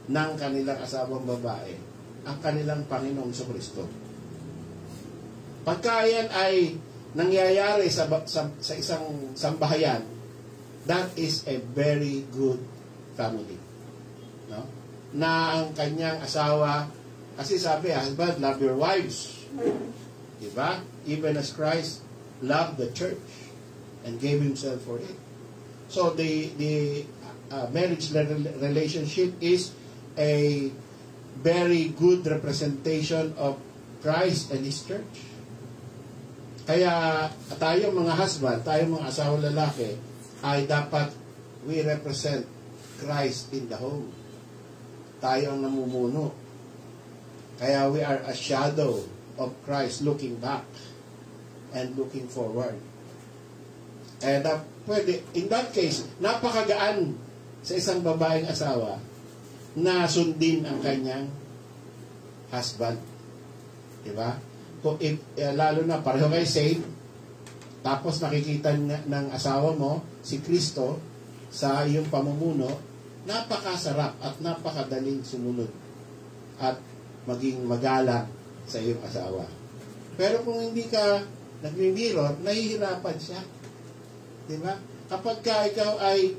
ng kanilang asawang babae ang kanilang Panginoong Kristo. Pagka yan ay nangyayari sa isang sambahayan, that is a very good family. No? Na ang kanyang asawa, kasi sabi, husband, love your wives. Diba? Even as Christ loved the church and gave himself for it. So the marriage relationship is a very good representation of Christ and His church. Kaya tayo mga husband, tayo mga asawang lalaki, ay dapat we represent Christ in the home. Tayo ang namumuno. Kaya we are a shadow of Christ looking back and looking forward. And pwede, in that case, napakagaan sa isang babaeng asawa na sundin ang kanyang husband. Diba? Kung lalo na pareho kayo saved, tapos nakikita ng asawa mo si Kristo sa iyong pamumuno, napakasarap at napakadaling sumunod at maging magalang sa iyong asawa. Pero kung hindi ka nagmimiro, nahihirapan siya. Diba? Kapag ikaw ay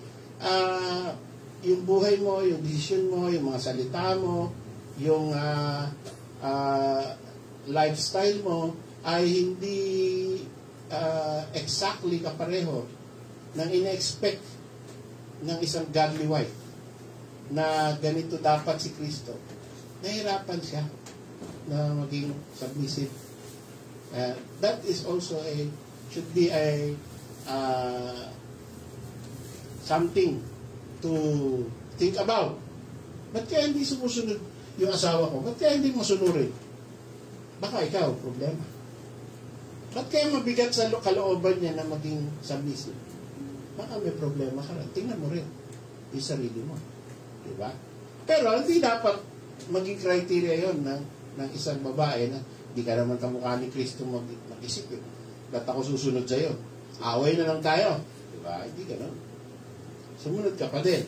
yung buhay mo, yung decision mo, yung mga salita mo, yung lifestyle mo ay hindi exactly kapareho ng ina-expect ng isang godly wife na ganito dapat si Kristo, nahirapan siya na maging submissive. That is also should be a something to think about. Ba't kaya hindi sumusunod yung asawa ko? Ba't kaya hindi mo sunurin? Baka ikaw, problema. Ba't kaya mabigat sa kalooban niya na maging submissive? Baka may problema ka rin. Tingnan mo rin yung sarili mo. Diba? Pero hindi dapat maging criteria yon ng isang babae na hindi ka naman kamukha ni Kristo mag-isip. Ba't ako susunod sa'yo? Away na lang tayo. Diba? Hindi ganun. Sumunod ka pa din.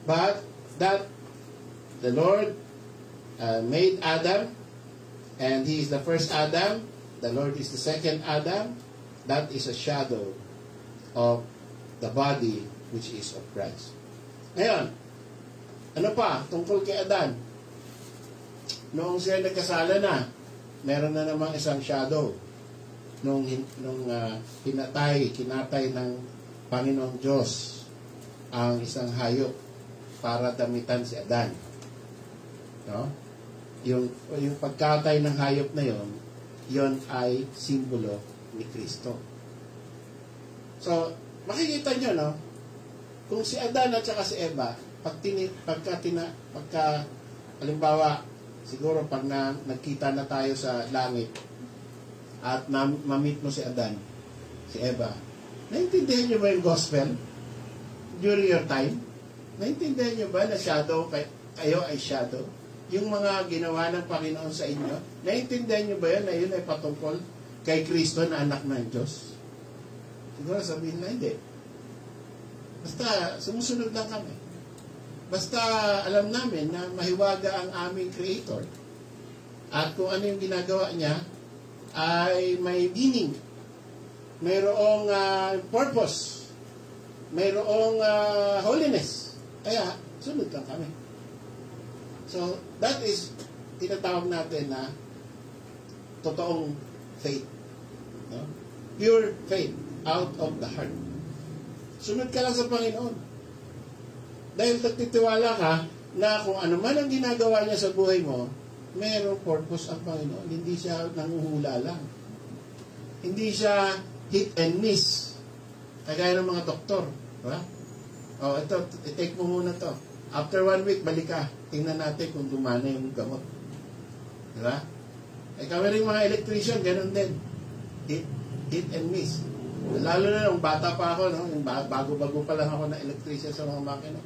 But that the Lord made Adam, and He is the first Adam, the Lord is the second Adam, that is a shadow of the body which is of Christ. Ngayon, ano pa tungkol kay Adan? Noong siya nagkasala na, meron na namang isang shadow nung kinatay ng Panginoong Diyos ang isang hayop para damitan si Adan. No? Yung pagkatay ng hayop na yon ay simbolo ni Kristo. So, makikita nyo, no? Kung si Adan at saka si Eva, halimbawa, siguro pag nagkita na tayo sa langit at ma-meet mo si Adan, si Eva, naintindihan nyo ba yung gospel during your time? Naintindihan nyo ba na shadow, kayo ay shadow? Yung mga ginawa ng Panginoon sa inyo, naintindihan nyo ba yun na yun ay patungkol kay Kristo na anak ng Diyos? Siguro sabihin na hindi. Basta sumusunod lang kami. Basta alam namin na mahiwaga ang aming Creator. At kung ano yung ginagawa niya ay may meaning. Mayroong purpose. Mayroong holiness. Kaya sunod lang kami. So, that is tinatawag natin na totoong faith. No? Pure faith out of the heart. Sunod ka lang sa Panginoon. Dahil nagtitiwala ka na kung ano man ang ginagawa niya sa buhay mo, mayroong purpose ang Panginoon. Hindi siya nanguhula lang. Hindi siya hit and miss. Kagaya ng mga doktor. Diba? O, ito, i-take mo muna to. After 1 week, balik ka. Tingnan natin kung dumana yung gamot. Diba? Kami rin mga electrician, ganun din. Hit and miss. Lalo na nung bata pa ako, no? Yung bago-bago pa lang ako na electrician sa mga makina.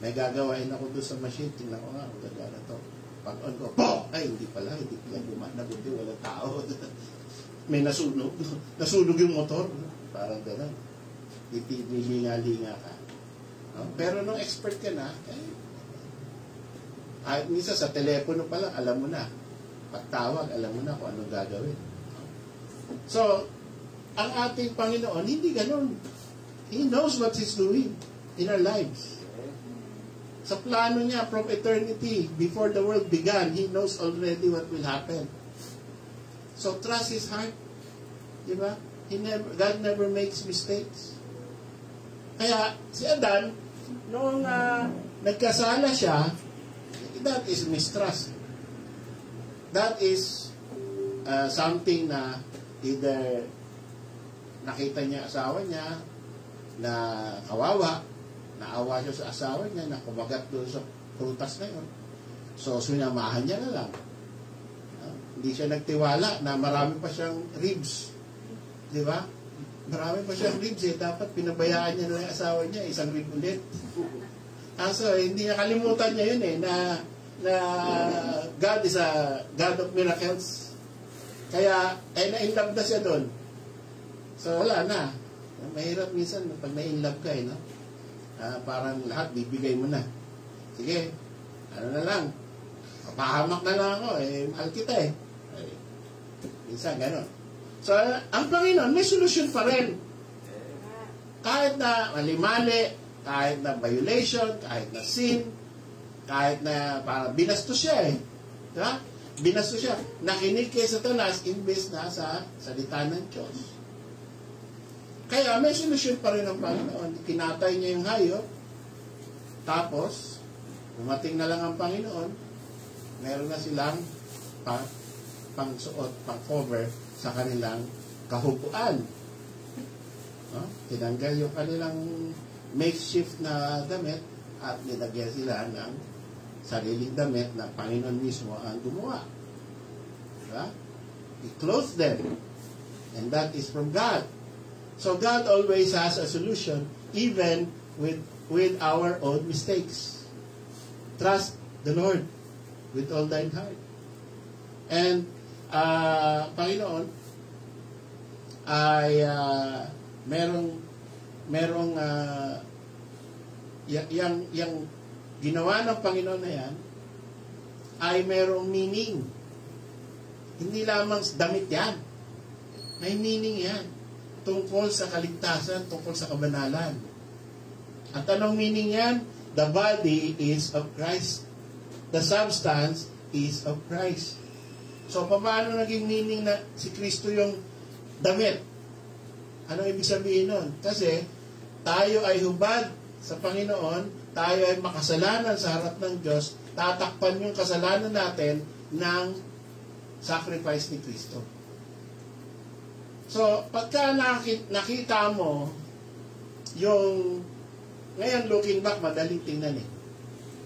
May gagawain ako doon sa machine. Tingnan ko nga, kung gagana to. Pag-on ko, po! Ay, hindi pala gumana. Buti, wala tao. May nasunog. Nasunog yung motor. Parang gano'n. Nilinga-linga ka. No? Pero nung expert ka na, At minsan sa telepono pa lang, alam mo na. Pagtawag, alam mo na kung anong gagawin. So, ang ating Panginoon, hindi ganun. He knows what He's doing in our lives. Sa plano niya from eternity, before the world began, He knows already what will happen. So, trust His heart. Diba? God never makes mistakes. Kaya, si Adan, noong nagkasala siya, that is mistrust. That is something na either nakita niya asawa niya na kawawa, naawa siya sa asawa niya na kumagat doon sa prutas na yun. So, sinamahan niya na lang. Hindi siya nagtiwala na marami pa siyang ribs. Di ba? Marami pa siyang ribs eh. Dapat pinabayaan niya na yung asawa niya, isang rib ulit. So, hindi niya kalimutan niya yun eh, na God is a God of miracles. Kaya, na-inlove na siya doon. So, wala na. Mahirap minsan pag na-inlove ka eh, no? Parang lahat bibigay mo na. Sige, ano na lang, papahamak na lang ako, mahal kita eh. Minsan, gano'n. So, ang Panginoon, may solusyon pa rin. Kahit na mali-mali, kahit na violation, kahit na sin, kahit na parang binastos siya eh. Diba? Binastos siya. Nakinig kay Satanas imbes na sa salita ng Diyos. Kaya may solusyon pa rin ang Panginoon. Kinatay niya yung hayop. Tapos, dumating na lang ang Panginoon, meron na silang pang-suot, pang-cover sa kanilang kahupuan. No? Tinanggal yung kanilang makeshift na damit at nilagyan sila ng sariling damit na Panginoon mismo ang gumawa. Diba? He clothed them. And that is from God. So God always has a solution even with our own mistakes. Trust the Lord with all thine heart. And Panginoon ay merong yung ginawa ng Panginoon na yan ay merong meaning. Hindi lamang damit yan. May meaning yan. Tungkol sa kaligtasan, tungkol sa kabanalan. At anong meaning yan? The body is of Christ. The substance is of Christ. So, paano naging meaning na si Kristo yung damit? Anong ibig sabihin nun? Kasi, tayo ay hubad sa Panginoon, tayo ay makasalanan sa harap ng Diyos, tatakpan yung kasalanan natin ng sacrifice ni Kristo. So, pagka nakita mo yung, ngayon looking back, madaling tingnan eh.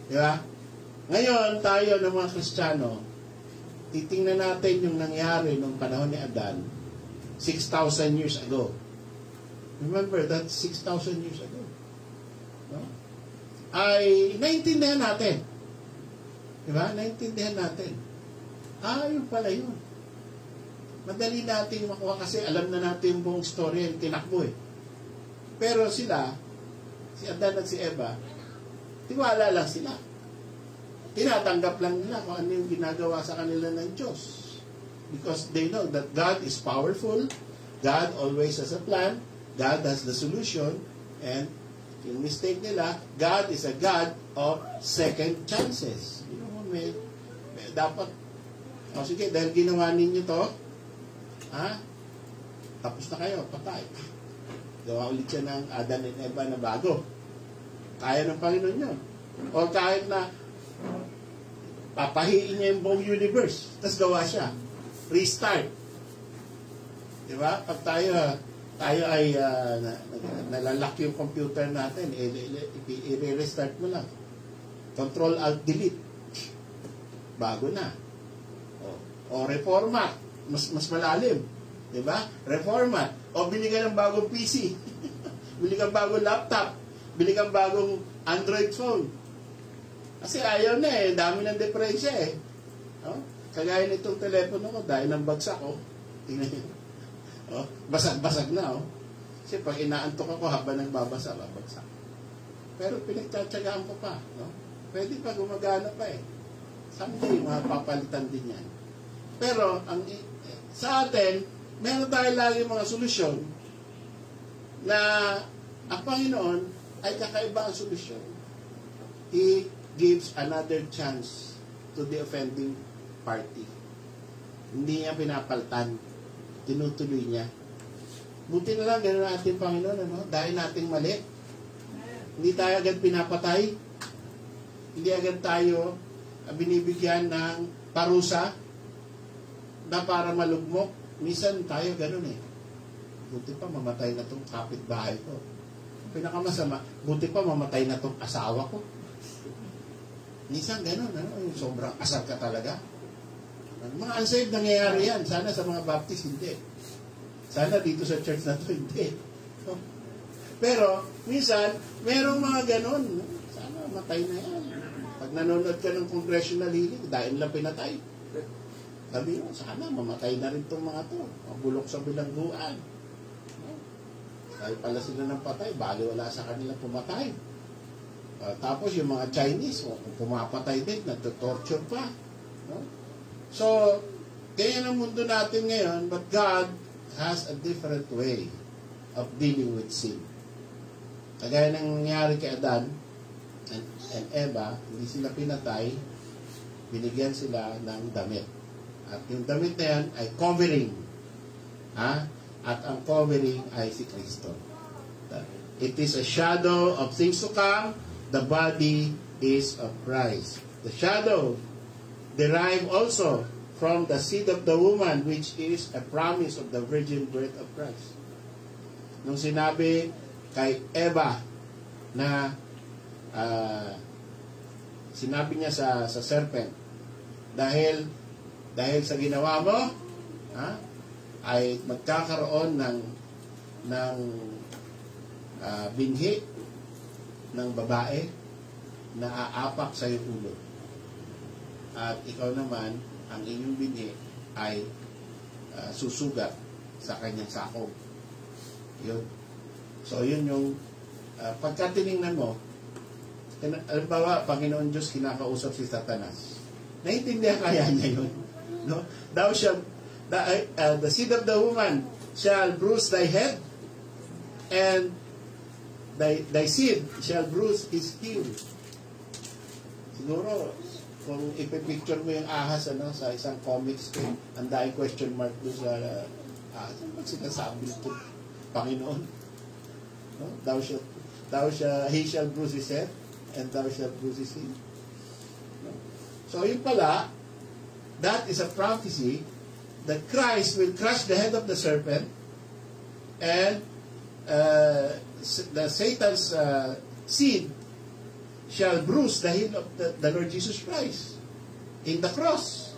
Di ba? Ngayon, tayo ng mga Kristiyano, titingnan natin yung nangyari nung panahon ni Adan 6,000 years ago. Remember, that's 6,000 years ago. No? Ay naintindihan natin. Diba? Naintindihan natin. Yun pala yun. Madali natin makuha kasi alam na natin yung buong story yung tinakbo eh. Pero sila, si Adan at si Eva, tiwala lang sila. Tinatanggap lang nila kung ano yung ginagawa sa kanila ng Diyos. Because they know that God is powerful, God always has a plan, God has the solution, and yung mistake nila, God is a God of second chances. You know, may dapat, sige, dahil ginawa ninyo to, tapos na kayo, patay. Gawa ulit siya ng Adan and Eva na bago. Kaya ng Panginoon yun. O kahit na papahiin niya yung buong universe, tapos gawa siya. Restart. Diba? Pag tayo ay nalalak yung computer natin, i-restart mo lang. Control-Alt-Delete. Bago na. O reformat. Mas malalim. Diba? Reformat. O bili ka ng bagong PC. Bili ka ng bagong laptop. Bili ka ng bagong Android phone. Kasi ayaw na eh. Dami ng depresya eh. Kagaya nitong telepono ko, dahil ng bagsak ko. Tingnan niyo. Basag-basag na. Kasi pag inaantok ako habang nagbabasa, babagsak. Pero pinagtsatsagaan ko pa. Pwede pa, gumagana pa eh. Someday, mapapalitan din yan. Pero, sa atin, meron tayo lagi mga solusyon na ang Panginoon ay kakaiba ang solusyon. He gives another chance to the offending party. Hindi niya pinapalitan. Tinutuloy niya. Buti na lang, gano'n natin Panginoon, ano? Dahil nating mali. Hindi tayo agad pinapatay. Hindi agad tayo binibigyan ng parusa na para malugmok. Minsan tayo gano'n eh. Buti pa mamatay na itong kapitbahay ko. Pinakamasama, buti pa mamatay na itong asawa ko. Minsan gano'n, ano? Yung sobrang asar ka talaga. Mga unsaved nangyayari yan. Sana sa mga Baptist, hindi. Sana dito sa church na to, hindi. Pero, minsan, merong mga gano'n. Sana matay na yan. Pag nanonood ka ng congressional hearing, dahil lang pinatay. Sabi mo, sana mamatay na rin itong mga to. Mabulok sa bilangguan. Dahil pala sila ng patay, bali wala sa kanila pumatay. Tapos yung mga Chinese, pumapatay din, nagtutorture pa. No? So, kaya ang mundo natin ngayon, but God has a different way of dealing with sin. Kagaya nang nangyari kay Adan and Eva, hindi sila pinatay, binigyan sila ng damit. At yung damit na yan ay covering. At ang covering ay si Kristo. It is a shadow of things to come. The body is of Christ. The shadow derived also from the seed of the woman, which is a promise of the virgin birth of Christ. Nung sinabi kay Eva na sinabi niya sa serpent, dahil sa ginawa mo, ay magkakaroon ng binhi ng babae na aapak sa iyong ulo. At ikaw naman, ang inyong binhi ay susugat sa kanyang sakong. Yun. So, yun yung pagka tinignan mo, alimbawa, Panginoon Diyos kinakausap si Satanas. Naiintindihan kaya niya yun. No? Thou shall, the seed of the woman shall bruise thy head, and thy seed shall bruise his heel. Siguro, kung ipipicture mo yung ahas sa isang comic strip, ang daing question mark doon sa ahas. Ano ba sinasabi ito? Panginoon? No? He shall bruise his head, and thou shall bruise his heel. No? So, yun pala, that is a prophecy that Christ will crush the head of the serpent, and the Satan's seed shall bruise the heel of the Lord Jesus Christ in the cross.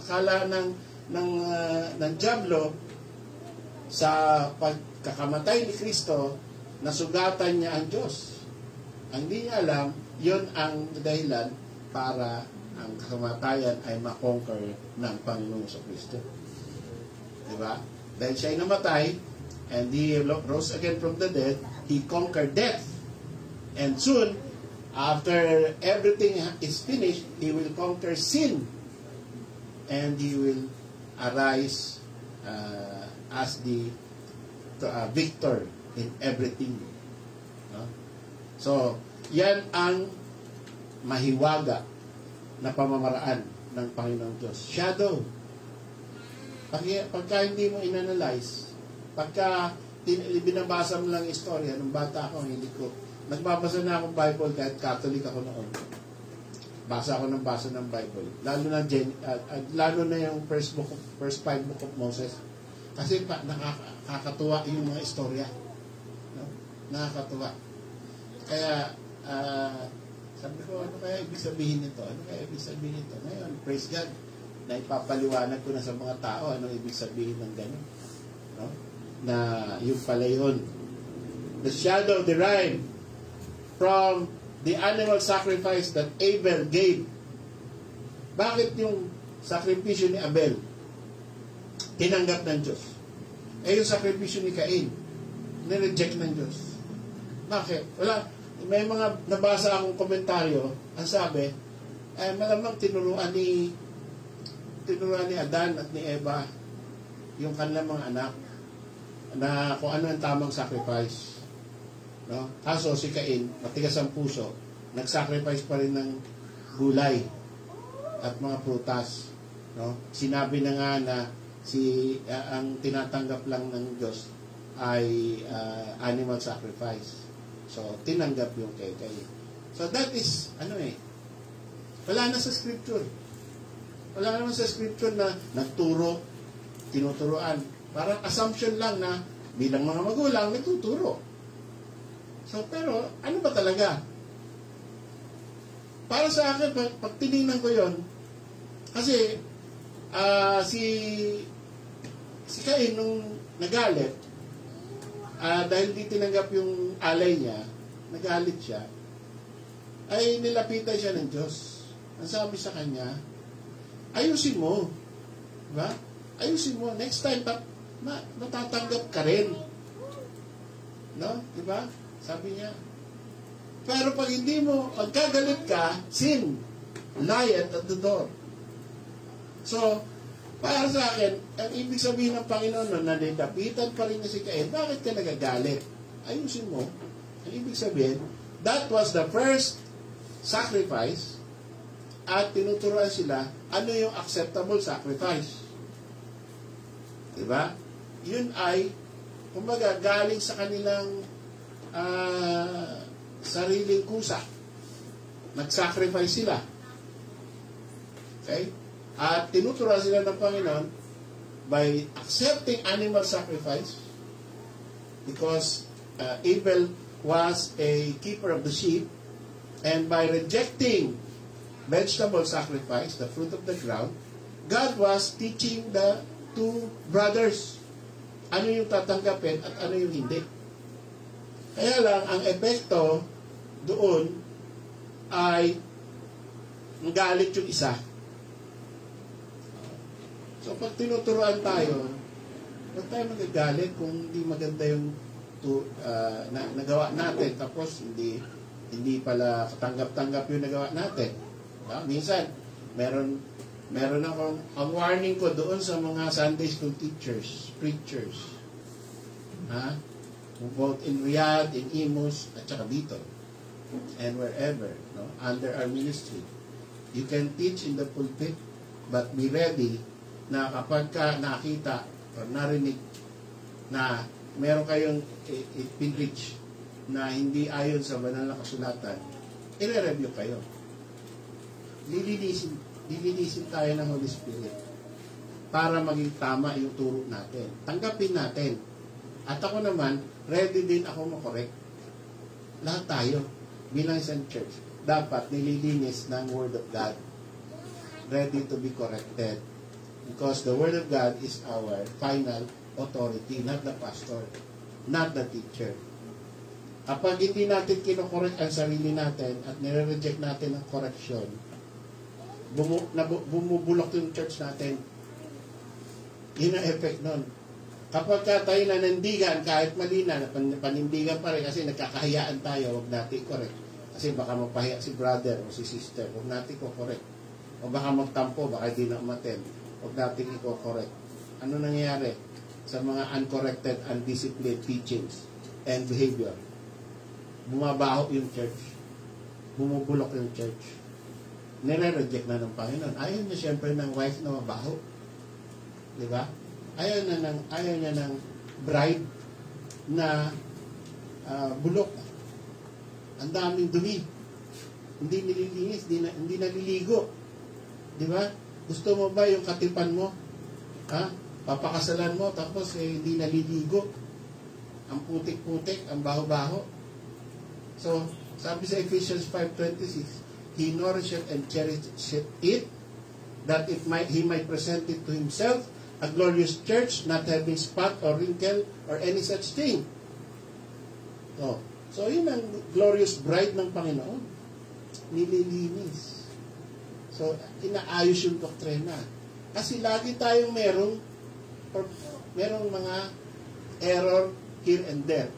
Akala ng diablo sa pagkakamatay ni Kristo, nasugatan niya ang Diyos. Ang hindi niya alam, yun ang dahilan para ang kamatayan ay makonquer ng Panginoon sa Kristo. Diba? Dahil siya ay namatay, and He rose again from the dead, He conquered death. And soon, after everything is finished, He will conquer sin. And He will arise as the victor in everything. No? So, yan ang mahiwaga na pamamaraan ng Panginoong Diyos. Shadow. Pagka hindi mo inanalyze, pagka binabasa mo lang istorya, nung bata ako, hindi ko, nagbabasa na akong Bible kahit Catholic ako noon. Basa ako ng Bible. Lalo na yung first 5 book of Moses. Kasi nakakatuwa yung mga istorya. No? Nakakatuwa. Kaya, sabi ko, ano kaya ibig sabihin nito? Ngayon, praise God, na ipapaliwanag ko na sa mga tao ano ibig sabihin ng gano'n. No? Na yung pala yun. The shadow derived from the animal sacrifice that Abel gave. Bakit yung sakripisyo ni Abel tinanggap ng Diyos? Yung sakripisyo ni Cain, nireject ng Diyos. Bakit? Wala. May mga nabasa akong komentaryo, ang sabi, malamang tinuruan ni Adan at ni Eva yung kanilang mga anak na kung ano ang tamang sacrifice. No? Kaso si Cain, matigas ang puso, nag-sacrifice pa rin ng gulay at mga prutas. No? Sinabi na nga na ang tinatanggap lang ng Diyos ay animal sacrifice. So, tinanggap yung kay Cain. So, that is, wala na sa scripture. Wala naman sa scripture na nagturo, tinuturuan. Parang assumption lang na bilang mga magulang, nagtuturo. So, pero, ano ba talaga? Para sa akin, pag tinignan ko yon, kasi, si Cain nung nagalit, dahil di tinanggap yung alay niya, nagalit siya, ay nilapitan siya ng Diyos. Ang sabi sa kanya, ayusin mo. Diba? Ayusin mo. Next time, matatanggap ka rin. No? Diba? Sabi niya. Pero pag hindi mo, pagkagalit ka, sin. Lion at the door. So, para sa akin, ang ibig sabihin ng Panginoon nun, na nilapitan pa rin niya si Cain, bakit ka nagagalit? Ayusin mo. Ang ibig sabihin, that was the first sacrifice at tinuturuan sila ano yung acceptable sacrifice. Diba? Yun ay, kumbaga, galing sa kanilang sariling kusa. Nag-sacrifice sila. Okay? At tinuturuan sila ng Panginoon by accepting animal sacrifice because Abel was a keeper of the sheep, and by rejecting vegetable sacrifice, the fruit of the ground, God was teaching the two brothers ano yung tatanggapin at ano yung hindi. Kaya lang, ang epekto doon ay galit yung isa. So, pag tinuturuan tayo, huwag tayo magagalit kung hindi maganda yung nagawa natin, tapos hindi pala katanggap-tanggap yung nagawa natin. Minsan, meron akong, ang warning ko doon sa mga Sunday school teachers, preachers, both in Riyadh, in Imus, at saka dito, and wherever, under our ministry. You can teach in the pulpit, but be ready na kapag ka nakita o narinig na meron kayong pinreach na hindi ayon sa banal na kasulatan, i-review kayo. Lilinisin tayo ng Holy Spirit para maging tama yung turo natin. Tanggapin natin. At ako naman, ready din ako makorek. Lahat tayo, bilang isang church, dapat nililinis ng Word of God. Ready to be corrected. Because the Word of God is our final authority, not the pastor, not the teacher. Kapag hindi natin kinokorek ang sarili natin at nire-reject natin ang correction, bumubulok yung church natin. Yun ang effect nun. Kapag tayo nanandigan, kahit mali na, panindigan pa rin kasi nagkakahiyaan tayo, huwag natin correct. Kasi baka mapahiya si brother o si sister, huwag natin correct. O baka magtampo, baka hindi na umattend, huwag natin i-correct. Ano nangyayari sa mga uncorrected, undisciplined teachings and behavior? Bumabaho yung church. Bumubulok yung church. Nire-reject na ng Panginoon. Ayaw niya siyempre ng wife na mabaho. Di ba? Ayaw niya ng bride na bulok. Ang daming dumi. Hindi nililinis, hindi naliligo. Di ba? Gusto mo ba yung katipan mo? Papakasalan mo, tapos hindi naliligo. Ang putik-putik, ang baho-baho. So, sabi sa Ephesians 5:26, He nourisheth and cherisheth it, that he might present it to himself, a glorious church, not having spot or wrinkle or any such thing. So yun ang glorious bride ng Panginoon. Nililinis. So, inaayos yung doktrina. Kasi lagi tayong merong mga error here and there.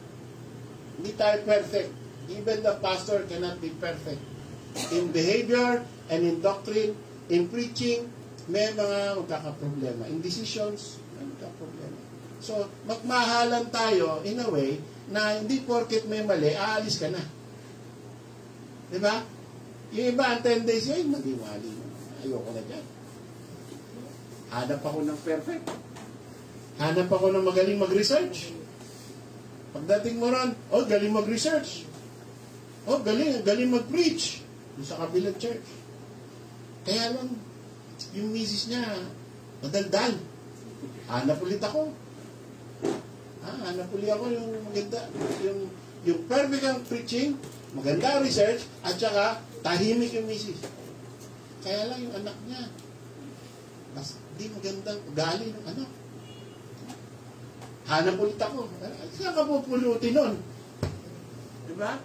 Hindi tayo perfect. Even the pastor cannot be perfect. In behavior and in doctrine, in preaching, may mga magkakaproblema. In decisions, may magkakaproblema. So, magmahalan tayo in a way na hindi porket may mali, aalis ka na. Diba? Yung iba, ang tendency, ay, maging mali. Ayoko na dyan. Hanap ako ng perfect. Hanap ako ng magaling mag-research. Pagdating mo ron, oh, galing mag-research. Oh, galing mag-preach. Sa kabilang church. Kaya lang, yung misis niya, madaldal. Hanap ulit ako. Hanap ulit ako yung maganda, yung perfect ang preaching, maganda ang research, at saka tahimik yung misis. Kaya lang yung anak niya, mas di magandang ugali ng anak. Hanap ulit ako. Saan ka pupulutin nun? Diba?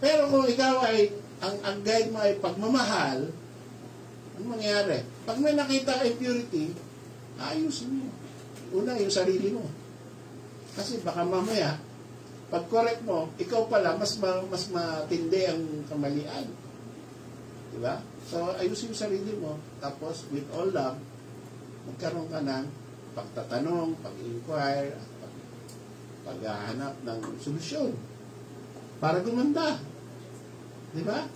Pero kung ikaw ay, ang guide mo ay pagmamahal, ano mangyari? Pag may nakita impurity, ayusin mo. Una, yung sarili mo. Kasi baka mamaya, pag correct mo, ikaw pala, mas matindi ang kamalian. Diba? So, ayusin yung sarili mo. Tapos, with all love, magkaroon ka ng pagtatanong, pag-inquire, paghahanap ng solusyon para gumanda. Diba?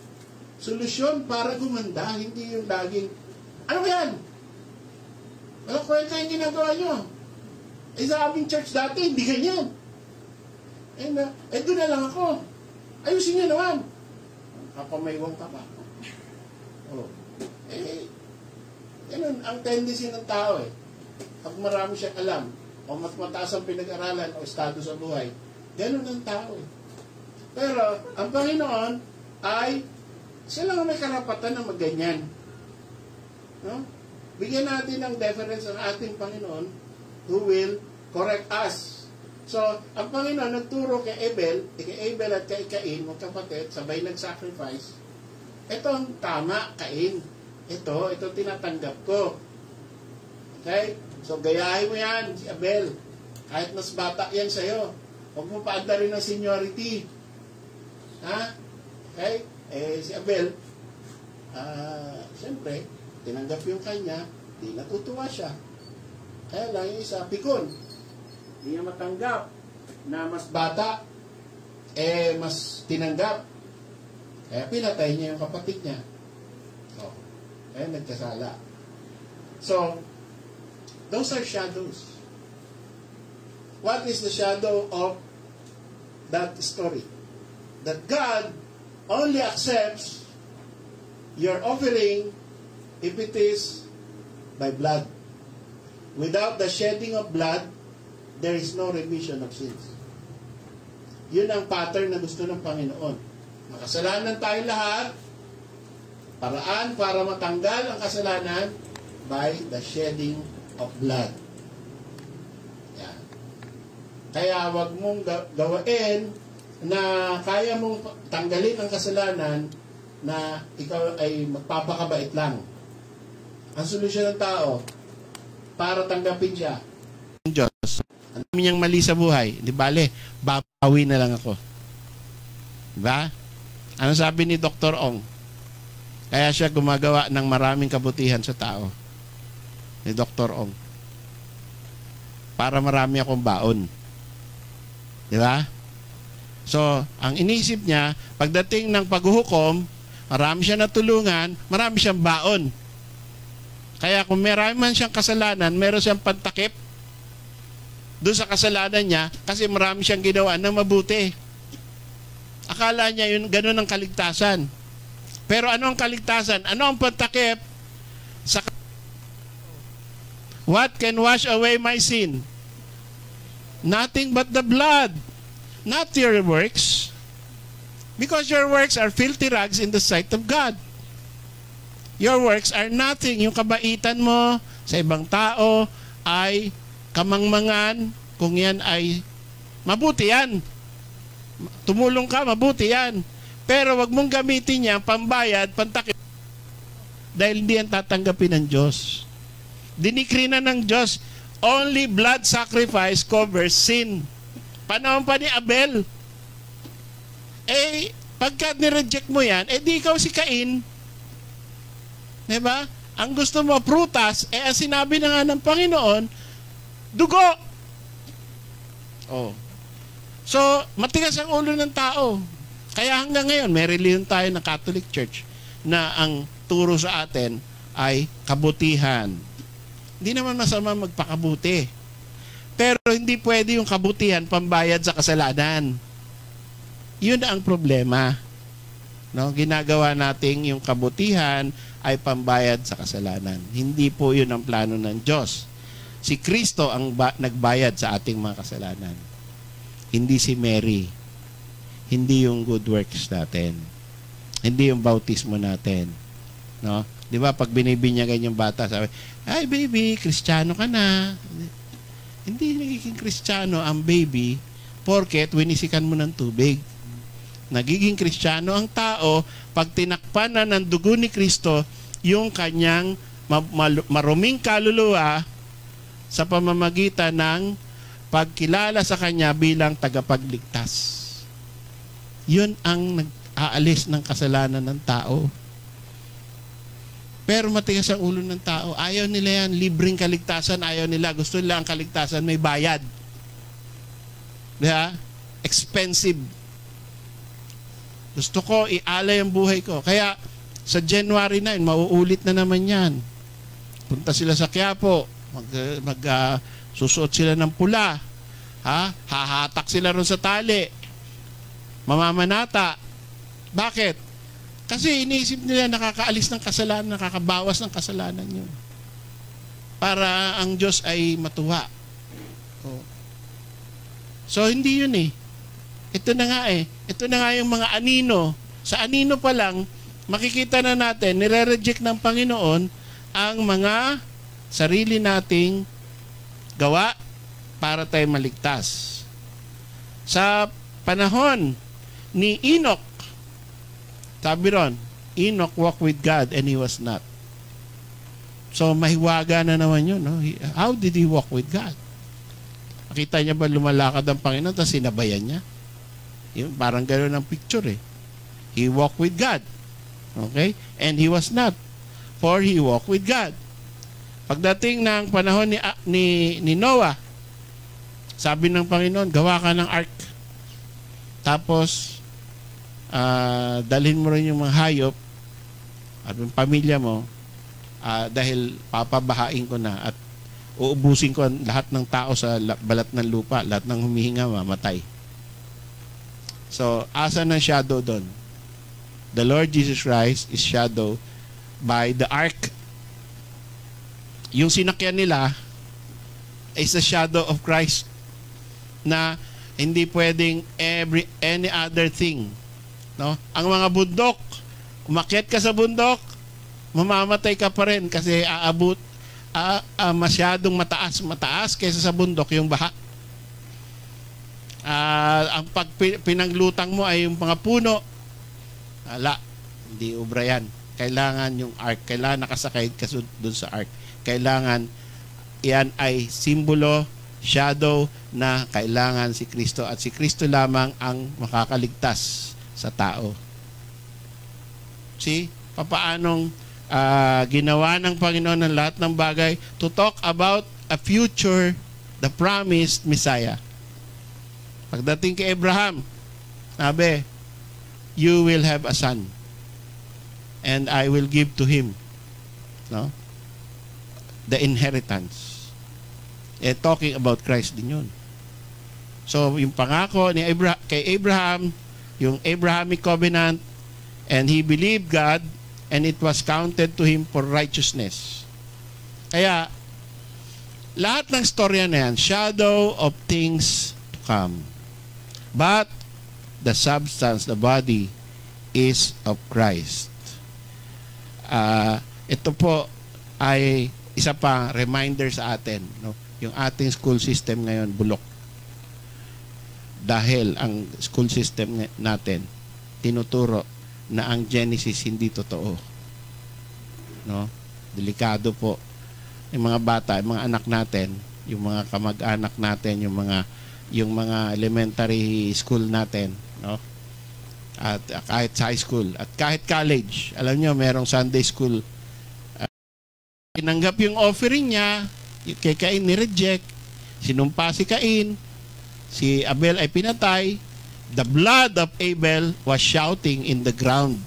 Solusyon para gumanda, hindi yung laging, ano ba yan? Walang kwenta yung ginagawa nyo. Sa aming church dati, hindi ganyan. Doon na lang ako. Ayusin nyo naman. Kapamaywang ka pa. Ganun, ang tendency ng tao Pag marami siyang alam, o mas mataas ang pinag-aralan, o estado sa buhay, ganun ang tao Pero, ang Panginoon ay, siya lang may karapatan na magganyan. No? Bigyan natin ng deference ang ating Panginoon who will correct us. So, ang Panginoon nagturo kay Abel at kay Cain, magkapatid, sabay nag-sacrifice. Ito ang tama, Cain. Ito tinatanggap ko. Okay? So, gayahin mo yan, si Abel. Kahit mas bata yan sa'yo. Huwag mo paanda rin ng seniority. Ha? Okay? Si Abel, siyempre, tinanggap yung kanya, di natutuwa siya. Kaya lang yung isa, pikon. Hindi niya matanggap na mas bata, mas tinanggap. Kaya pinatay niya yung kapatid niya. Kaya nagkasala. So, those are shadows. What is the shadow of that story? That God only accepts your offering if it is by blood. Without the shedding of blood, there is no remission of sins. Yun ang pattern na gusto ng Panginoon. Makasalanan tayo lahat, paraan para matanggal ang kasalanan by the shedding of blood. Yan. Kaya wag mong gawain na kaya mong tanggalin ang kasalanan na ikaw ay magpapakabait lang. Ang solusyon ng tao para tanggapin siya ng Diyos. Ang dami niyang mali sa buhay. Di bale, babawi na lang ako. Diba? Ano sabi ni Dr. Ong? Kaya siya gumagawa ng maraming kabutihan sa tao. Ni Dr. Ong. Para marami akong baon. Diba? So, ang inisip niya, pagdating ng paghuhukom, marami siya natulungan, marami siyang baon. Kaya kung marami man siyang kasalanan, meron siyang pantakip doon sa kasalanan niya kasi marami siyang ginawa na mabuti. Akala niya yun, ganun ang kaligtasan. Pero ano ang kaligtasan? Ano ang pantakip? What can wash away my sin? Nothing but the blood. Not your works. Because your works are filthy rags in the sight of God. Your works are nothing. Yung kabaitan mo sa ibang tao ay kamangmangan. Kung yan ay mabuti yan. Tumulong ka, mabuti yan. Pero wag mong gamitin yan, pambayad, pantakip. Dahil hindi yan tatanggapin ng Diyos. Dinikri na ng Diyos, only blood sacrifice covers sin. Panahon pa ni Abel. Pagka nireject mo yan, di ikaw si Cain. Diba? Ang gusto mo, prutas, ang sinabi na nga ng Panginoon, dugo. Oh. So, matigas ang ulo ng tao. Kaya hanggang ngayon, may reliyon tayo ng Catholic Church na ang turo sa atin ay kabutihan. Hindi naman masama magpakabuti. Pero hindi pwede yung kabutihan pambayad sa kasalanan. Yun ang problema. No? Ginagawa nating yung kabutihan ay pambayad sa kasalanan. Hindi po yun ang plano ng Diyos. Si Kristo ang nagbayad sa ating mga kasalanan. Hindi si Mary. Hindi yung good works natin. Hindi yung bautismo natin. No? Di ba, pag binibinyagan yung bata, sabi, ay baby, Kristiyano ka na. Hindi nagiging Kristiyano ang baby porket winisikan mo ng tubig. Nagiging Kristiyano ang tao pag tinakpan na ng dugo ni Kristo yung kanyang maruming kaluluwa sa pamamagitan ng pagkilala sa Kanya bilang tagapagligtas. Yun ang nag-aalis ng kasalanan ng tao. Pero matigas ang ulo ng tao. Ayaw nila yan. Libreng kaligtasan. Ayaw nila. Gusto nila ang kaligtasan may bayad. Diba? Expensive. Gusto ko, ialay ang buhay ko. Kaya, sa January 9, mauulit na naman yan. Punta sila sa Quiapo. Susuot sila ng pula. Hahatak sila ron sa tali. Mamamanata. Bakit? Kasi iniisip nila nakakaalis ng kasalanan, nakakabawas ng kasalanan yun. Para ang Diyos ay matuwa. So, hindi yun eh. Ito na nga eh. Ito na nga yung mga anino. Sa anino pa lang, makikita na natin, nire-reject ng Panginoon ang mga sarili nating gawa para tayo maligtas. Sa panahon ni Enoch, sabi ron, Enoch walked with God and he was not. So, mahiwaga na naman yun. No? How did he walk with God? Nakita niya ba lumalakad ang Panginoon tapos sinabayan niya? Yun, parang gano'n ang picture eh. He walked with God. Okay? And he was not. For he walked with God. Pagdating ng panahon ni Noah, sabi ng Panginoon, gawa ka ng ark. Tapos, dalhin mo rin yung mga hayop at yung pamilya mo dahil papabahain ko na at uubusin ko lahat ng tao sa balat ng lupa, lahat ng humihinga mamatay. So, asa ng shadow doon? The Lord Jesus Christ is shadowed by the ark. Yung sinakyan nila is the shadow of Christ na hindi pwedeng any other thing. No? Ang mga bundok, umakyat ka sa bundok, mamamatay ka pa rin kasi masyadong mataas kaysa sa bundok yung baha. Ang pagpinaglutang mo ay yung mga puno, hindi ubra yan. Kailangan yung ark, kailangan nakasakay ka dun sa ark. Kailangan yan ay simbolo, shadow na kailangan si Kristo at si Kristo lamang ang makakaligtas sa tao. See? Papaanong ginawa ng Panginoon ng lahat ng bagay to talk about a future, the promised Messiah. Pagdating kay Abraham, sabi, you will have a son and I will give to him the inheritance. Talking about Christ din yun. So, yung pangako ni kay Abraham, yung Abrahamic covenant, and he believed God and it was counted to him for righteousness. Kaya, lahat ng storya na yan, shadow of things to come. But, the substance, the body, is of Christ. Ito po ay isa pa reminder sa atin. No? Yung ating school system ngayon, bulok. Dahil ang school system natin, tinuturo na ang Genesis hindi totoo. No? Delikado po. Yung mga bata, yung mga anak natin, yung mga kamag-anak natin, yung mga elementary school natin, no? At kahit high school at kahit college, alam nyo, merong Sunday school. Tinanggap yung offering niya, kay Cain ni-reject, sinumpa si Cain, si Abel ay pinatay, the blood of Abel was shouting in the ground.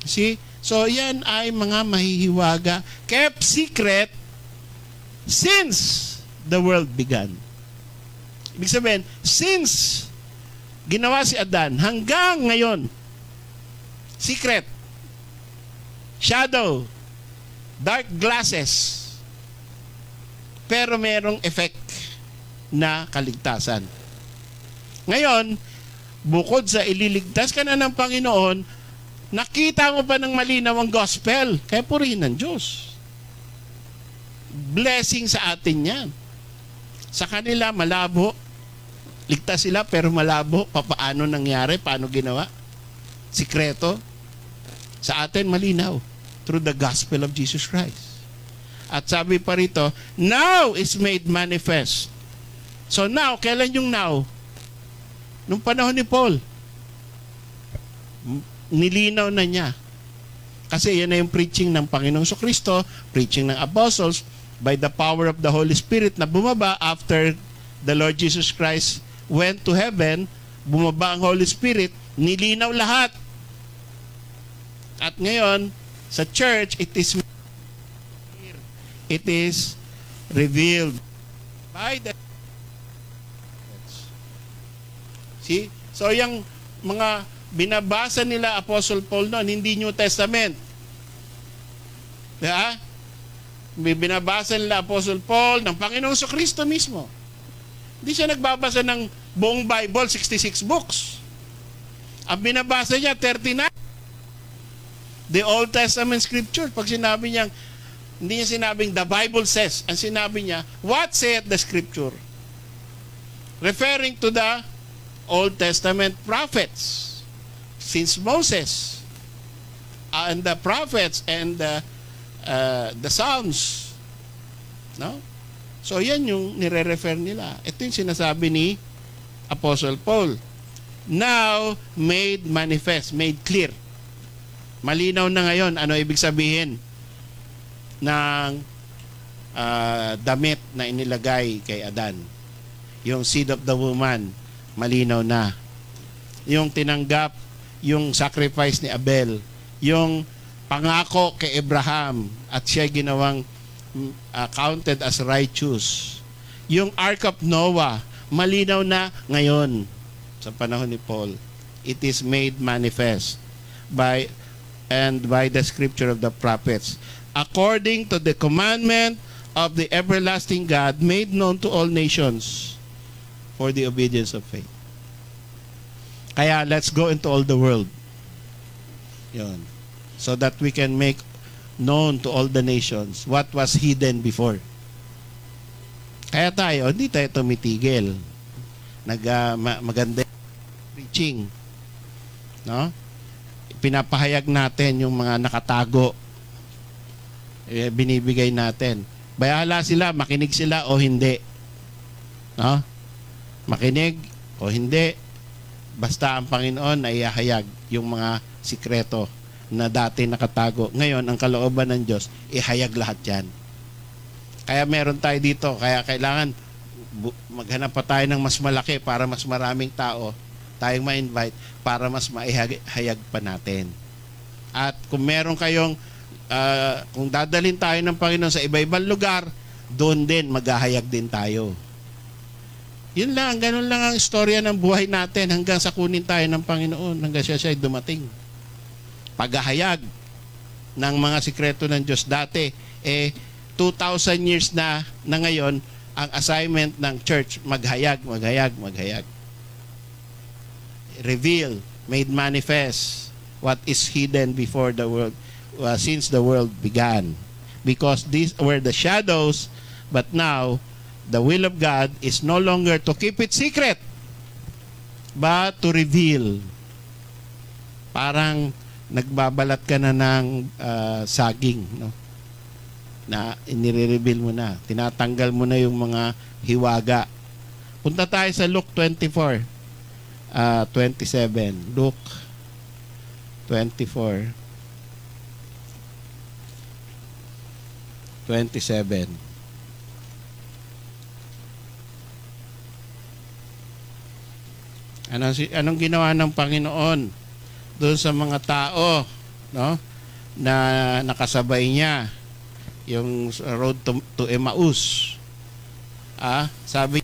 See? So yan ay mga mahihiwaga, kept secret since the world began. Ibig sabihin, since ginawa si Adan hanggang ngayon, secret, shadow, dark glasses, pero merong effect na kaligtasan. Ngayon, bukod sa ililigtas ka na ng Panginoon, nakita mo pa ng malinaw ang gospel, kaya purihin ng Diyos. Blessing sa atin yan. Sa kanila, malabo. Ligtas sila pero malabo. Paano nangyari? Paano ginawa? Sikreto. Sa atin, malinaw. Through the gospel of Jesus Christ. At sabi pa rito, now is made manifest. So now, kailan yung now? Nung panahon ni Paul. Nilinaw na niya. Kasi yan na yung preaching ng Panginoong Kristo, preaching ng apostles, by the power of the Holy Spirit na bumaba after the Lord Jesus Christ went to heaven, bumaba ang Holy Spirit, nilinaw lahat. At ngayon, sa church, it is revealed by the... See? So, yung mga binabasa nila Apostle Paul noon, hindi New Testament. Diba? Binabasa nila Apostle Paul ng Panginoong Kristo mismo. Hindi siya nagbabasa ng buong Bible, 66 books. Ang binabasa niya, 39. The Old Testament Scripture. Pag sinabi niya, hindi niya sinabing the Bible says. Ang sinabi niya, what saith the Scripture? Referring to the Old Testament prophets. Since Moses and the prophets and the Psalms. No? So yan yung nire-refer nila. Ito yung sinasabi ni Apostle Paul. Now made manifest, made clear. Malinaw na ngayon ano ibig sabihin ng damit na inilagay kay Adan. Yung seed of the woman, malinaw na. Yung tinanggap, yung sacrifice ni Abel, yung pangako kay Abraham at siya ginawang counted as righteous. Yung Ark of Noah, malinaw na ngayon sa panahon ni Paul. It is made manifest by the scripture of the prophets, according to the commandment of the everlasting God, made known to all nations for the obedience of faith. Kaya let's go into all the world. Yun. So that we can make known to all the nations what was hidden before. Kaya tayo, hindi tayo tumitigil. Maganda preaching. No? Pinapahayag natin yung mga nakatago. Binibigay natin. Bahala sila, makinig sila o hindi. No? Makinig o hindi. Basta ang Panginoon ay ihahayag yung mga sikreto na dati nakatago. Ngayon, ang kalooban ng Diyos, ihayag lahat yan. Kaya meron tayo dito. Kaya kailangan maghanap pa tayo ng mas malaki para mas maraming tao tayong ma-invite para mas maihayag pa natin. At kung meron kayong kung dadalhin tayo ng Panginoon sa iba-ibang lugar, doon din maghahayag din tayo. Yun lang, ganun lang ang istorya ng buhay natin hanggang sa kunin tayo ng Panginoon, hanggang siya ay dumating. Paghahayag ng mga sikreto ng Diyos dati, 2,000 years na ngayon, ang assignment ng church, maghayag. Reveal, made manifest what is hidden before the world, since the world began. Because these were the shadows, but now, the will of God is no longer to keep it secret, but to reveal. Parang nagbabalat ka na ng saging, no? Na inire-reveal mo na. Tinatanggal mo na yung mga hiwaga. Punta tayo sa Luke 24. 27. Luke 24. 27. Anong ginawa ng Panginoon doon sa mga tao, no, na nakasabay niya yung road to Emmaus? Sabi,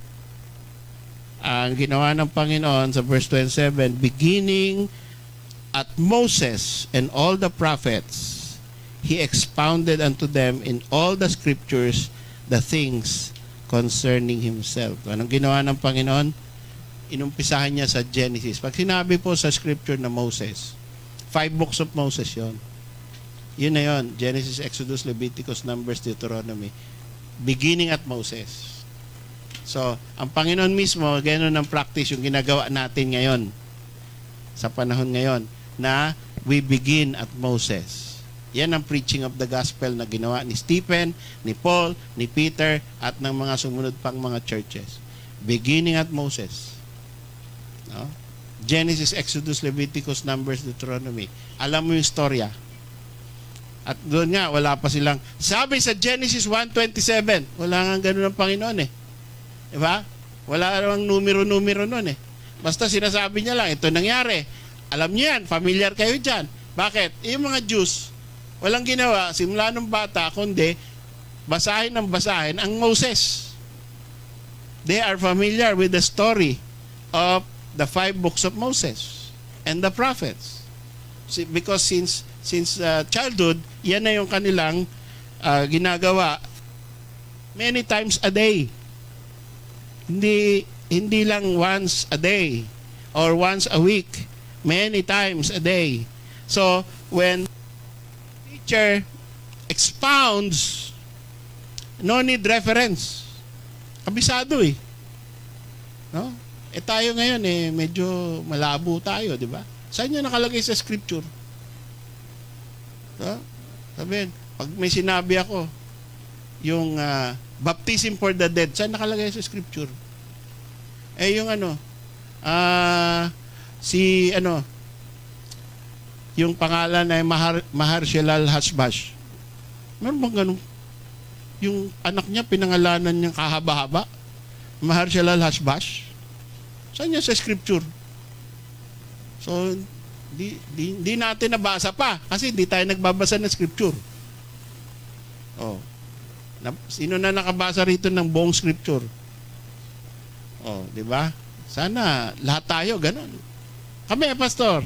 ang ginawa ng Panginoon sa verse 27, beginning at Moses and all the prophets, He expounded unto them in all the scriptures the things concerning Himself. Anong ginawa ng Panginoon? Inumpisahan niya sa Genesis. Pag sinabi po sa scripture na Moses, 5 books of Moses yon. Yun na yun. Genesis, Exodus, Leviticus, Numbers, Deuteronomy. Beginning at Moses. So, ang Panginoon mismo, gano'n ang practice yung ginagawa natin ngayon. Sa panahon ngayon, na we begin at Moses. Yan ang preaching of the gospel na ginawa ni Stephen, ni Paul, ni Peter, at ng mga sumunod pang mga churches. Beginning at Moses. No? Genesis, Exodus, Leviticus, Numbers, Deuteronomy. Alam mo yung storya. At doon nga, wala pa silang, sabi sa Genesis 1:27, wala nga ganun ang Panginoon eh. Diba? Wala namang numero-numero nun eh. Basta sinasabi niya lang, ito nangyari. Alam niyo yan, familiar kayo dyan. Bakit? Yung mga Jews, walang ginawa, simula ng bata, kundi basahin ng basahin ang Moses. They are familiar with the story of the 5 books of Moses and the prophets. Because since childhood, yan na yung kanilang ginagawa many times a day. Hindi lang once a day or once a week, many times a day. So, when teacher expounds, no need reference. Kabisado eh. No? Tayo ngayon medyo malabo tayo, di ba? Saan niya nakalagay sa scripture? No? Sabihin, pag may sinabi ako, yung baptism for the dead, saan nakalagay sa scripture? Yung yung pangalan ay Maharshalal Hashbash. Meron bang ganun? Yung anak niya, pinangalanan niyang kahaba-haba. Maharshalal Hashbash. Saan niya sa scripture? So, di natin nabasa pa. Kasi di tayo nagbabasa ng scripture. Oh. Sino na nakabasa rito ng buong scripture? Oh, di ba? Sana lahat tayo ganun. Kami, pastor.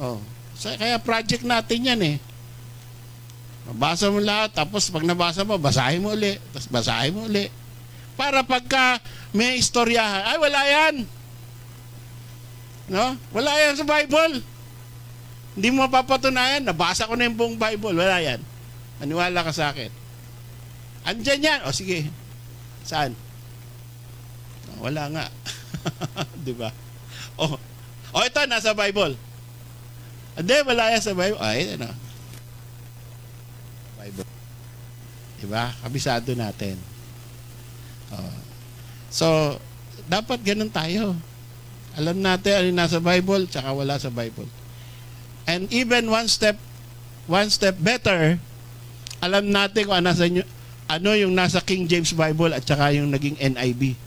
Oh, kaya project natin yan eh. Mabasa mo lahat, tapos pag nabasa mo, basahin mo uli. Tapos basahin mo uli. Para pagka may istoryahan, ay wala yan. No? Wala yan sa Bible. Hindi mo mapapatunayan, nabasa ko na yung buong Bible. Wala yan. Maniwala ka sa akin. Andyan yan. O sige. Saan? Wala nga. Di ba? O ito, nasa Bible. Hindi, wala yan sa Bible. Ay, ano? Bible. Diba? Kabisado natin. So, dapat ganun tayo. Alam natin ano nasa Bible, tsaka wala sa Bible. And even one step better, alam natin kung ano yung nasa King James Bible at tsaka yung naging NIV.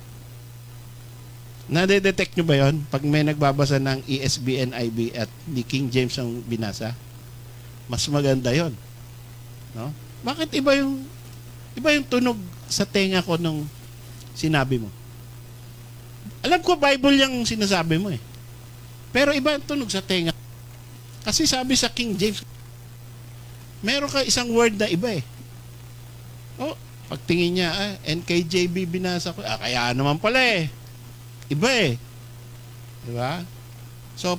Nade-detect nyo ba yun? Pag may nagbabasa ng ESV, NIV at ni King James ang binasa, mas maganda yon, no? Bakit iba yung tunog sa tenga ko nung sinabi mo? Alam ko Bible yung sinasabi mo eh. Pero iba ang tunog sa tenga. Kasi sabi sa King James, meron ka isang word na iba eh. Oh, pagtingin niya, NKJV binasa ko. Kaya naman pala eh. Iba eh. Diba? So,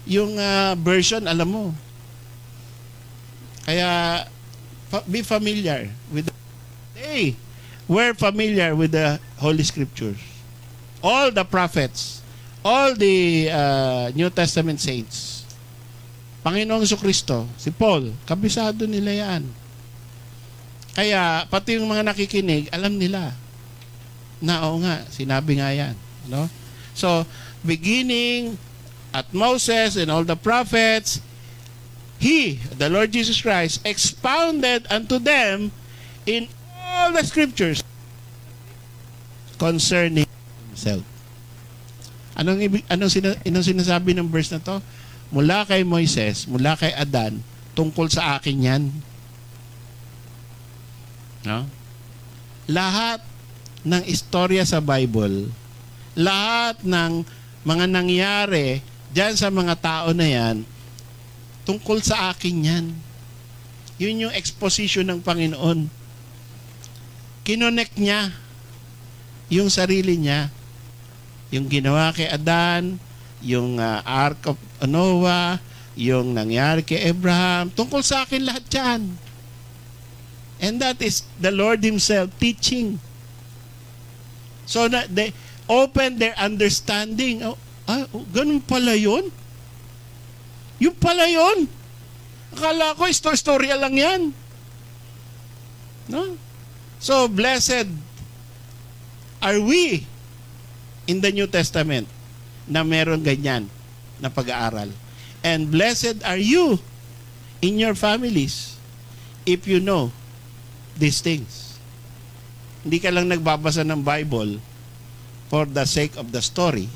yung version, alam mo. Kaya, be familiar with we're familiar with the Holy Scriptures. All the prophets, all the New Testament saints, Panginoong Jesucristo, si Paul, kabisado nila yan. Kaya, pati yung mga nakikinig, alam nila na oo nga, sinabi nga yan. No? So, beginning at Moses and all the prophets, He, the Lord Jesus Christ, expounded unto them in all the scriptures concerning Himself. Anong sinasabi ng verse na to? Mula kay Moises, mula kay Adan, tungkol sa akin yan. No? Lahat ng istorya sa Bible, lahat ng mga nangyari dyan sa mga tao na yan, tungkol sa akin yan. Yun yung exposition ng Panginoon. Kinonect niya yung sarili niya. Yung ginawa kay Adan, yung Ark of Noah, yung nangyari kay Abraham, tungkol sa akin lahat yan. And that is the Lord Himself teaching. So that they open their understanding. Ganun pala yun? Yung pala yun? Akala ko, istorya lang yan. No? So, blessed are we in the New Testament na meron ganyan na pag-aaral. And blessed are you in your families if you know these things. Hindi ka lang nagbabasa ng Bible for the sake of the story,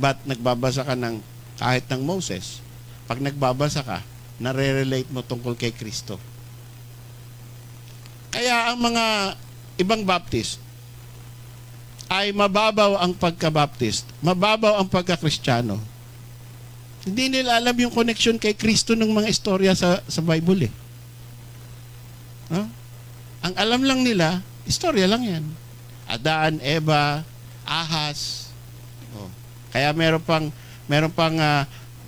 but nagbabasa ka ng kahit ng Moses. Pag nagbabasa ka, nare-relate mo tungkol kay Kristo. Kaya ang mga ibang Baptist ay mababaw ang pagka-Baptist, mababaw ang pagka-Kristiyano. Hindi nila alam yung connection kay Kristo ng mga istorya sa Bible eh. No? Ang alam lang nila, istorya lang yan. Adan, Eva, Ahas. Oh. Kaya meron pang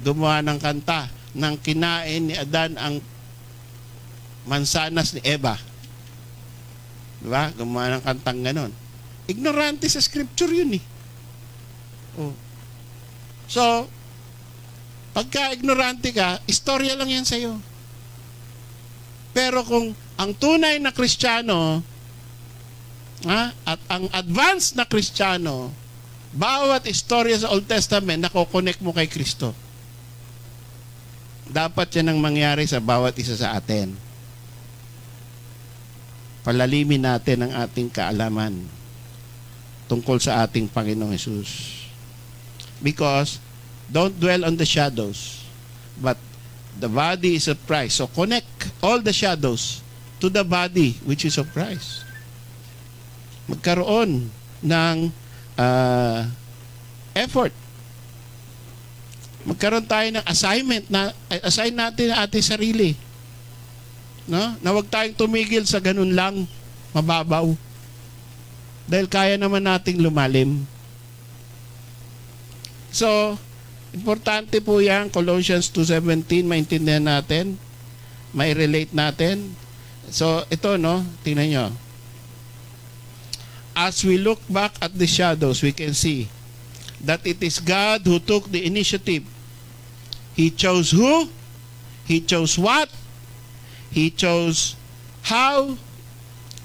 gumawa ng kanta nang kinain ni Adan ang mansanas ni Eva. Diba? Gumawa ng kantang ganon. Ignorante sa scripture yun eh. Oh. So, pagka ignorante ka, istorya lang yan sa'yo. Pero kung ang tunay na Kristiyano, at ang advanced na Kristiyano, bawat istorya sa Old Testament, nakokonek mo kay Kristo. Dapat yan ang mangyari sa bawat isa sa atin. Palalimin natin ang ating kaalaman tungkol sa ating Panginoong Hesus. Because, don't dwell on the shadows, but the body is of Christ. So, connect all the shadows to the body which is of Christ. Magkaroon ng effort. Magkaroon tayo ng assignment na assign natin ang ating sarili. No? Na huwag tayong tumigil sa ganun lang, mababaw. Dahil kaya naman nating lumalim. So, importante po yan, Colossians 2:17, maintindihan natin, may relate natin. So, ito, no, tingnan nyo. As we look back at the shadows, we can see that it is God who took the initiative. He chose who? He chose what? He chose how?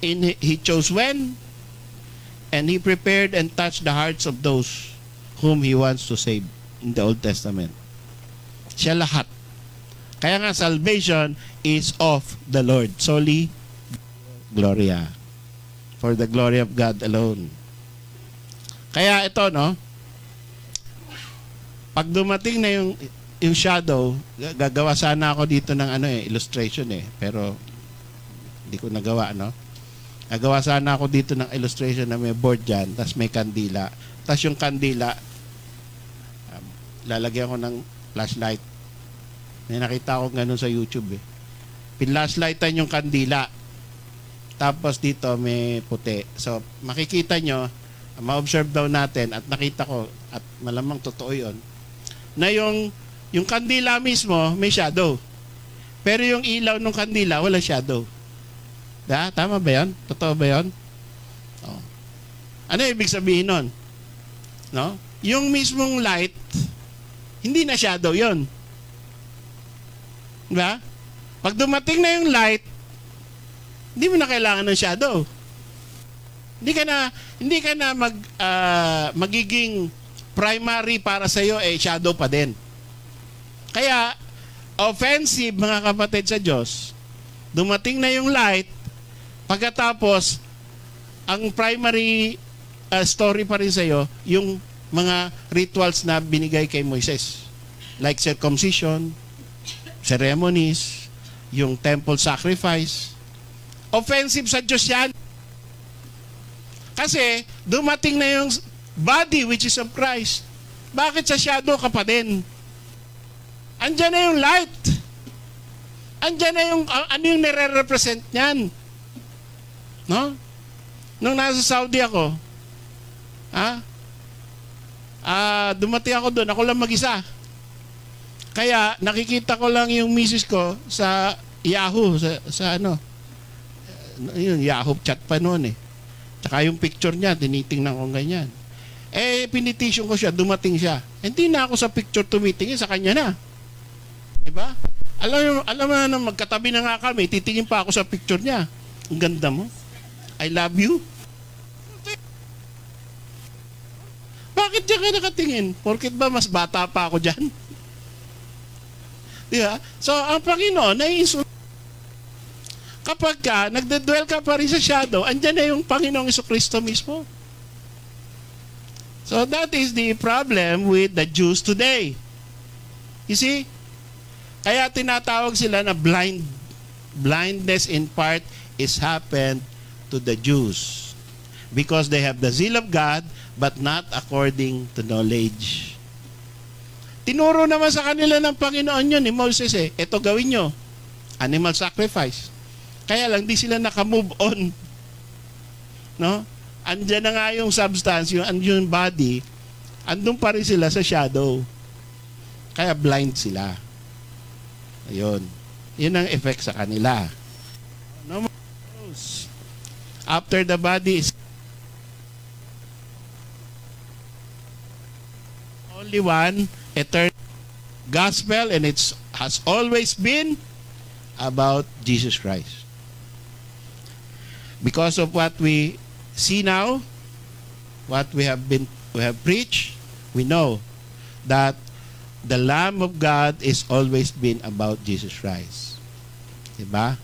He chose when? And He prepared and touched the hearts of those whom He wants to save in the Old Testament. Siya lahat. Kaya nga salvation is of the Lord. Soli Gloria. For the glory of God alone. Kaya ito, no? Pag dumating na yung shadow, gagawa sana ako dito ng illustration eh. Pero hindi ko nagawa, no? Gagawa sana ako dito ng illustration na may board dyan, tapos may kandila. Tapos yung kandila, lalagyan ko ng flashlight. May nakita ko ganun sa YouTube eh. Pinlashlightan yung kandila. Tapos dito may puti. So makikita nyo, ma-observe daw natin at nakita ko, at malamang totoo yun, na yung kandila mismo may shadow. Pero yung ilaw ng kandila wala shadow. Tama ba yan? Totoo ba yan? Oh. Ano ibig sabihin nun? No? Yung mismong light, hindi na shadow yon. Diba? Pag dumating na yung light, hindi mo na kailangan ng shadow. Hindi ka na magiging primary para sa iyo, shadow pa din. Kaya offensive, mga kapatid sa Diyos, dumating na yung light, pagkatapos ang primary story pa rin sa iyo yung mga rituals na binigay kay Moises, like circumcision, ceremonies, yung temple sacrifice. Offensive sa Diyos yan. Kasi dumating na yung body which is of Christ. Bakit sa shadow ka pa din? Andyan na yung light. Andyan na yung ano yung nire-represent niyan. No? Nung nasa Saudi ako, dumating ako doon, ako lang mag-isa. Kaya nakikita ko lang yung misis ko sa Yahoo, sa ano, yun, Yahoo chat pa noon eh. Tsaka yung picture niya, tinitingnan ko ganyan. Pinitisyon ko siya, dumating siya. Hindi na ako sa picture tumitingin, sa kanya na. Diba? Alam mo na, magkatabi na nga kami, titingin pa ako sa picture niya. Ang ganda mo. I love you. Bakit diyan ka nakatingin? Porkit ba mas bata pa ako dyan? Diba? So, ang Panginoon, naiinsulto. Kapag ka, nagdedwell ka pa rin sa shadow, andyan na yung Panginoong Jesucristo mismo. So, that is the problem with the Jews today. You see? Kaya tinatawag sila na blindness in part is happened to the Jews. Because they have the zeal of God, but not according to knowledge. Tinuro naman sa kanila ng Panginoon yun, ni Moses ito gawin nyo, animal sacrifice. Kaya lang, di sila naka-move on. No? Andyan na nga yung substance, yung body, andun pa rin sila sa shadow. Kaya blind sila. Ayun. Yun ang effect sa kanila. No, after the body is only one eternal gospel, and it has always been about Jesus Christ. Because of what we see now, what we have preached, we know that the Lamb of God is always been about Jesus Christ. Diba?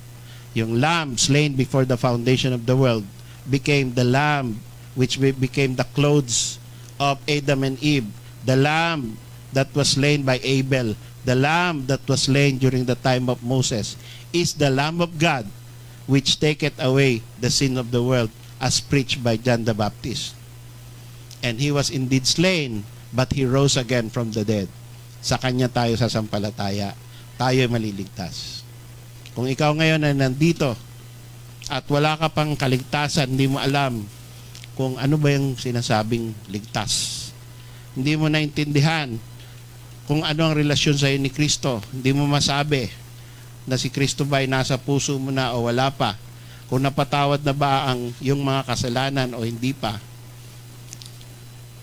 Yung lamb slain before the foundation of the world became the lamb which became the clothes of Adam and Eve. The lamb that was slain by Abel, the lamb that was slain during the time of Moses, is the Lamb of God which taketh away the sin of the world, as preached by John the Baptist. And he was indeed slain, but he rose again from the dead. Sa kanya tayo sasampalataya, tayo maliligtas. Kung ikaw ngayon ay nandito at wala ka pang kaligtasan, hindi mo alam kung ano ba yung sinasabing ligtas. Hindi mo naintindihan kung ano ang relasyon sa iyo ni Kristo. Hindi mo masabi na si Kristo ba ay nasa puso mo na o wala pa. Kung napatawad na ba ang yung mga kasalanan o hindi pa.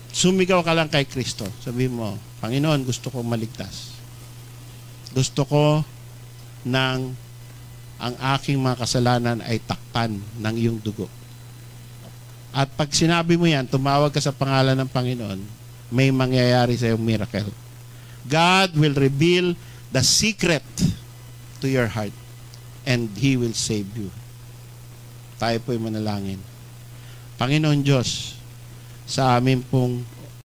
Sumigaw ka lang kay Kristo. Sabi mo, Panginoon, gusto ko maligtas. Gusto ko nang ang aking mga kasalanan ay takpan ng iyong dugo. At pag sinabi mo yan, tumawag ka sa pangalan ng Panginoon, may mangyayari sa iyong miracle. God will reveal the secret to your heart and He will save you. Tayo po'y manalangin. Panginoon Diyos, sa amin pong